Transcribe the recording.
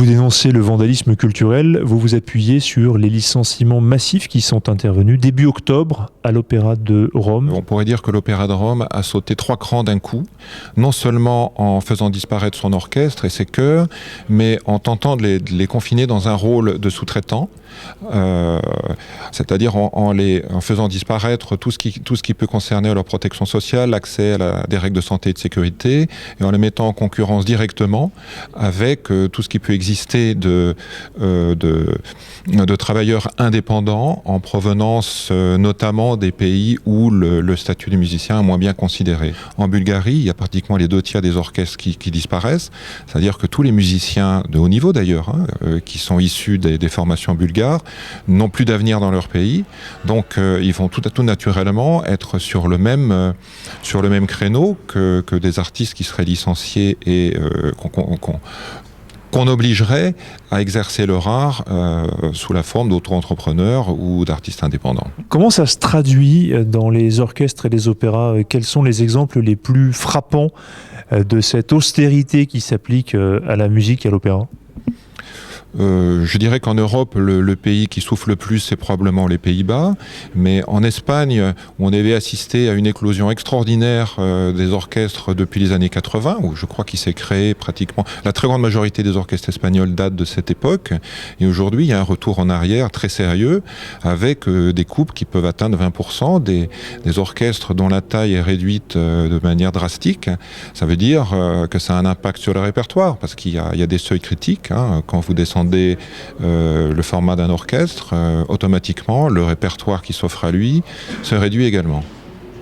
vous dénoncez le vandalisme culturel, vous vous appuyez sur les licenciements massifs qui sont intervenus début octobre à l'Opéra de Rome. On pourrait dire que l'Opéra de Rome a sauté 3 crans d'un coup, non seulement en faisant disparaître son orchestre et ses chœurs, mais en tentant de les confiner dans un rôle de sous-traitant. C'est-à-dire en faisant disparaître tout ce qui peut concerner leur protection sociale, l'accès à des règles de santé et de sécurité, et en les mettant en concurrence directement avec tout ce qui peut exister de travailleurs indépendants en provenance notamment des pays où le statut du musicien est moins bien considéré. En Bulgarie, il y a pratiquement les 2/3 des orchestres qui disparaissent, c'est-à-dire que tous les musiciens de haut niveau d'ailleurs, qui sont issus des formations bulgares, n'ont plus d'avenir dans leur pays, donc ils vont tout naturellement être sur le même créneau que des artistes qui seraient licenciés et qu'on obligerait à exercer leur art sous la forme d'auto-entrepreneurs ou d'artistes indépendants. Comment ça se traduit dans les orchestres et les opéras? Quels sont les exemples les plus frappants de cette austérité qui s'applique à la musique et à l'opéra? Je dirais qu'en Europe, le pays qui souffre le plus, c'est probablement les Pays-Bas. Mais en Espagne, où on avait assisté à une éclosion extraordinaire des orchestres depuis les années 80, où je crois qu'il s'est créé pratiquement... La très grande majorité des orchestres espagnols datent de cette époque. Et aujourd'hui, il y a un retour en arrière très sérieux, avec des coupes qui peuvent atteindre 20%, des orchestres dont la taille est réduite de manière drastique. Ça veut dire que ça a un impact sur le répertoire, parce qu'il y a des seuils critiques. Quand vous descendez le format d'un orchestre, automatiquement, le répertoire qui s'offre à lui se réduit également.